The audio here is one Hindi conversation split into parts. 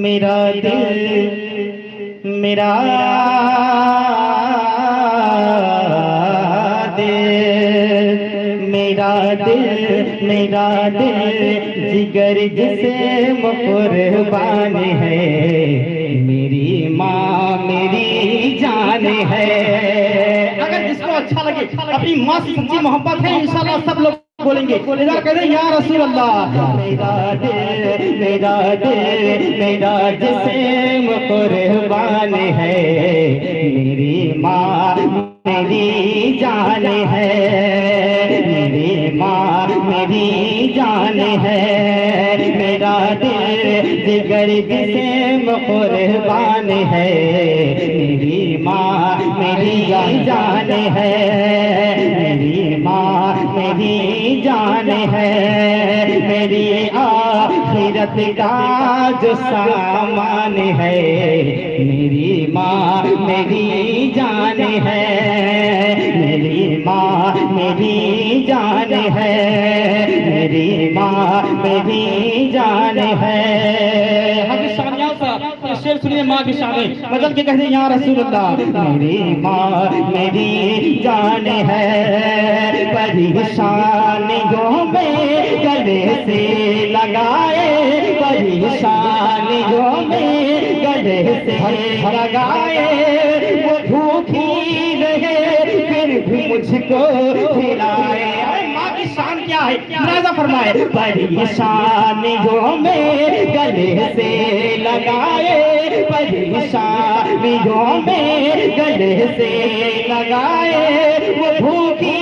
मेरा दिल मेरा दिल मेरा दिल जिगर जिसे कुर्बान है, मेरी माँ मेरी जान है। अगर जिसको अच्छा लगे, अपनी माँ से सच्ची मोहब्बत है, इंशाल्लाह सब लोग बोलेंगे, कहते या रसूल अल्लाह। मेरा जिस्म कुर्बान है, मेरी माँ मेरी जान है, मेरी माँ मेरी जान है। मेरा दिल जिगर जिस्म कुर्बान है, मेरी माँ मेरी जान है, मेरी माँ मेरी जान है। मेरी आखिरत का जो सामान है, मेरी माँ मेरी जान है, मेरी माँ मेरी जान है, मेरी माँ मेरी जान है। हम शानिया साहब शेर सुनिए माँ की शान, बदल के कहते या रसूल अल्लाह। मेरी माँ मेरी जान है, परेशानियों में गले से लगाए, परेशानियों में गले से लगाए। वो भूखी रहे फिर भी मुझको खिलाए। माँ की शान क्या है, नाज़ा फरमाए। परेशानियों में गले से लगाए, परेशानियों में गले से लगाए। वो भूखी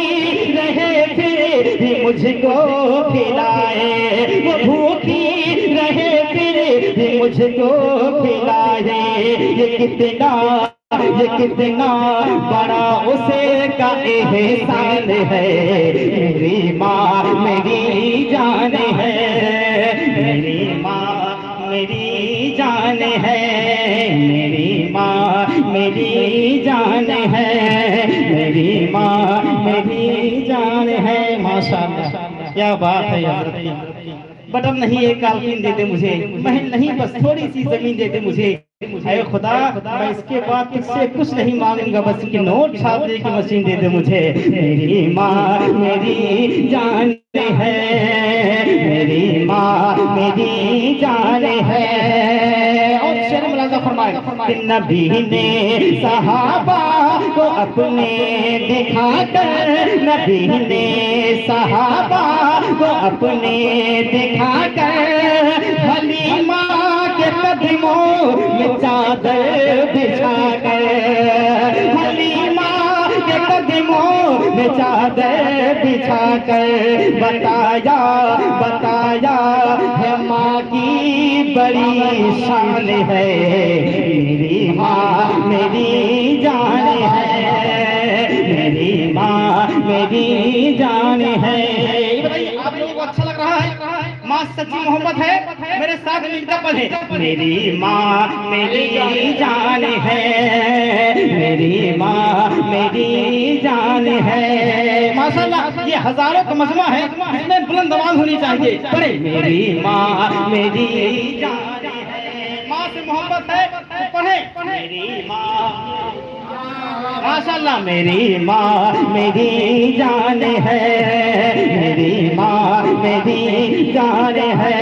रहे फिर भी मुझको खिलाए, वो भूखी रहे फिर भी मुझको खिलाए। ये कितना बड़ा उसे का एहसान है, मेरी माँ मेरी जान है, मेरी माँ मेरी जान है, मेरी माँ मेरी जान है, मेरी माँ मेरी जान है। माशाअल्लाह, क्या बात है यार। बटन नहीं एक कालपिन देते मुझे, महल नहीं बस थोड़ी सी जमीन देते मुझे। अरे खुदा, मैं इसके बाद तुझसे कुछ नहीं मांगूंगा, बस कि नोट छापने की मशीन दे दे मुझे। मेरी माँ मेरी जान है, मेरी माँ मेरी जान है। और शेर मुलाजा फरमाए। नबी ने सहाबा को अपने दिखाकर, नबी ने सहाबा को अपने दिखाकर, हलीमा के कदमों में चादर बिछाकर, हलीमा के कदमों में चादर बिछाकर बताया है माँ की बड़ी शान है, मेरी माँ मेरी जान है, मेरी माँ मेरी जान है। बताइए आप लोगों को अच्छा लग रहा है? माँ सच्ची मोहब्बत है, मेरे साथ मिलकर पढ़े। मेरी माँ मेरी जान है, मेरी माँ मेरी जान है। माशाअल्लाह, ये हजारों का मजमा है, इसमें बुलंद आवाज होनी चाहिए। पढ़े। मेरी माँ मेरी जान है, माँ से मोहब्बत है तो पढ़े। मेरी माँ माशाअल्लाह, मेरी माँ मेरी जान है, मेरी माँ मेरी जान है।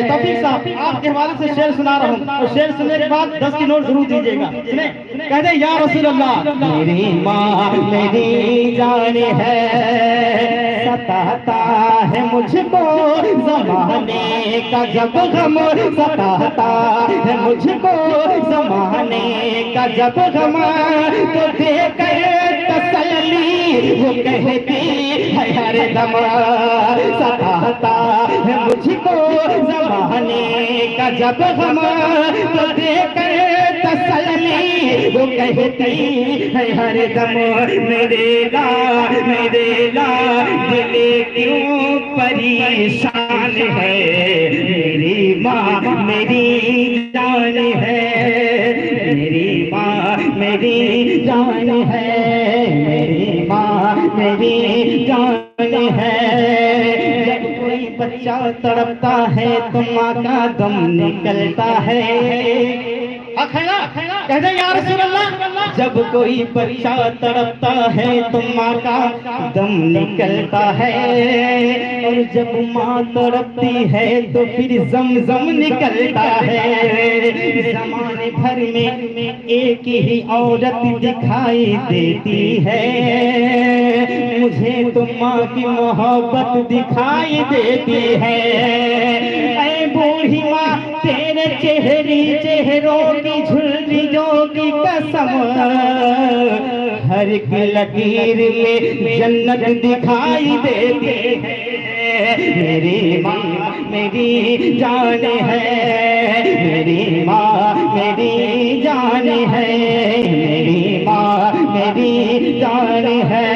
तौफीक साहब, आपके हवाले से शेर सुना रहा हूँ, और शेर सुनने के बाद 10 की नोट जरूर दीजिएगा। सुने, कहते या रसूल अल्लाह। मेरी माँ मेरी जान है, सताता है मुझको ज़माने का जब गम, सताता है मुझको ज़माने का जब गम, तो देकर तसल्ली वो कहती है हरदम, सताता है मुझको ज़माने का जब गम, तो देकर तसल्ली वो कहती है हरदम। मेरे ला दिल क्यों परेशान है, मेरी माँ मेरी जान है, मेरी माँ मेरी जान है, मेरी माँ मेरी जान है। जब कोई बच्चा तड़पता है तो माँ का दम निकलता है। कहते हैं या रसूल अल्लाह, जब कोई बच्चा तड़पता है तो माँ का दम निकलता है, और जब माँ तड़पती है तो फिर जमजम निकलता है। जमाने भर में एक ही औरत दिखाई देती है, मुझे तो माँ की मोहब्बत दिखाई देती है। ऐ बूढ़ी माँ तेरे चेहरों की झुर्रियों की कसम, हर एक लकीर में जन्नत दिखाई देती है। मेरी माँ मेरी जान है, मेरी माँ मेरी जान है, मेरी माँ मेरी जान है।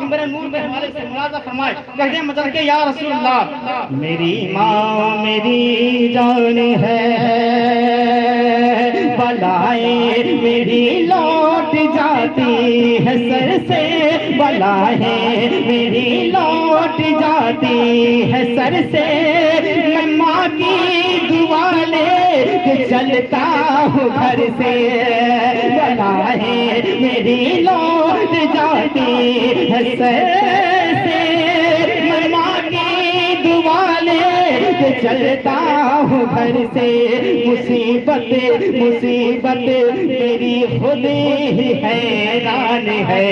मेरे नूर में हमारे से मुलाजा फरमाए, कहते हैं मदद के या रसूल अल्लाह, मेरी माँ मेरी जान है, बलाएं मेरी लौट जाती है सर से, बलाएं मेरी लौट जाती है सर से। मैं माँ की दुआ ले चलता हूँ घर से, बलाएं मेरी लौट जाती है सर से। मैं माँ की दुआ ले चलता हूँ घर से। मुसीबत मुसीबत मेरी खुद ही हैरान है,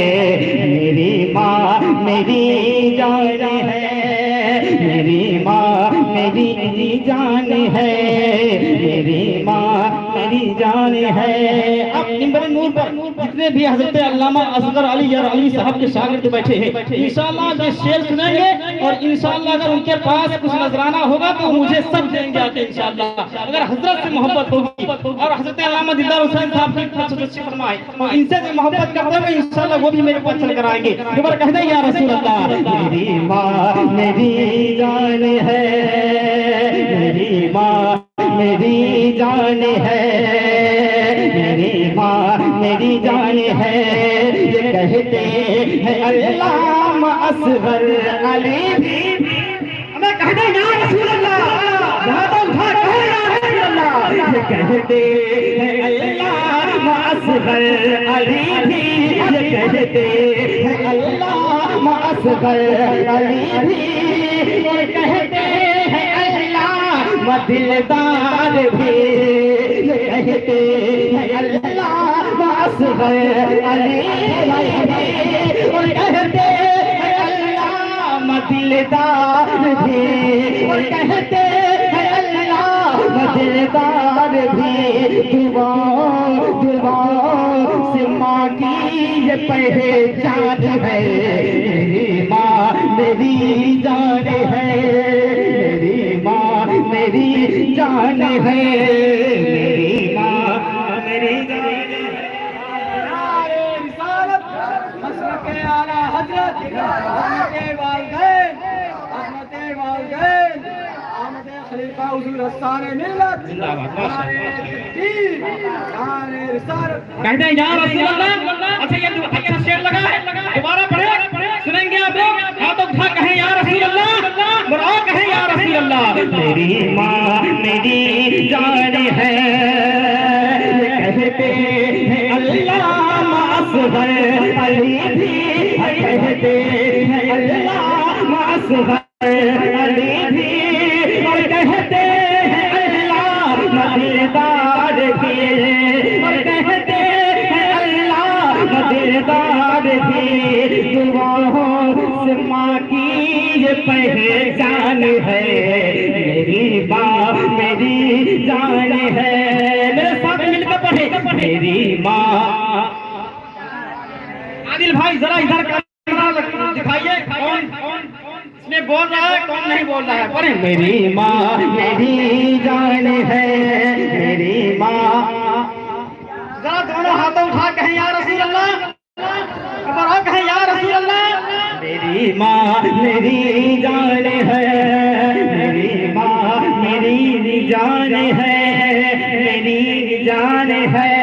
मेरी माँ मेरी जान है, मेरी माँ मेरी जान है, मेरी माँ मेरी जान है। अब मिंबर नूर पर जितने भी हजरत अल्लामा असगर अली या अली साहब के शागिर्द बैठे हैं, इंशाअल्लाह ये शेर सुनेंगे, और इंशाअल्लाह अगर उनके पास कुछ नजराना होगा तो मुझे सब देंगे आके इंशाअल्लाह। अगर हजरत से मोहब्बत होगी और हजरत अल्लामा दिलदार हुसैन साहब की खुशूसी फरमाए और इनसे जो मोहब्बत करते हैं इंशाअल्लाह वो भी मेरे को अच्छा लेकर आएंगे। एक बार कहते हैं या रसूल अल्लाह, मेरी माँ मेरी जान है, मेरी माँ मेरी जान है, मेरी माँ मेरी जान है। ये कहते हैं अल्लामा असगर अली भी, हमें कहते हैं या रसूल अल्लाह, यहाँ तो उठा कहे या रसूल अल्लाह। ये कहते हैं अल्लामा असगर अली भी, ये कहते हैं अल्लामा असगर अली भी, ये कहते हैं अल्लामा दिलदार भी, ये कहते हैं अल्लामा असगर अली भी, और कहते हैं अल्लामा दिलदार भी, और कहते हैं अल्लामा दिलदार भी। दुआ दुआ से माँ की ये पहचान है, मेरी माँ मेरी जान है, मेरी माँ मेरी जान है, मेरी माँ मेरी जान है। आला हजरत खलीफा हुजूर हसन मिल्लत कहते हैं या रसूल अल्लाह। अच्छा ये अच्छा शेर लगा है, दोबारा पढ़े सुनेंगे आप लोग। हाथ उठा कहें या रसूल अल्लाह, बुरा कहें या रसूल अल्लाह। मेरी माँ मेरी जान है, कहते हैं अल्लामा असगर अली भी, कहते हैं अल्लामा असगर अली भी, और कहते हैं अल्लामा दिलदार भी, और कहते हैं अल्लामा दिलदार भी। दुआओं से माँ की ये पहचान है, मेरी माँ मेरी जान है। मेरे साथ मिलकर पढ़े, मेरी माँ। आदिल भाई जरा इधर कैमरा दिखाइए, कौन इसमें बोल रहा है कौन नहीं बोल रहा है। पढ़े मेरी माँ मेरी जान है, मेरी माँ। जरा दोनों हाथों उठा कहें या रसूल अल्लाह, कहें या रसूल अल्लाह। मेरी माँ मेरी जान है, मेरी माँ मेरी जान है, मेरी जान है,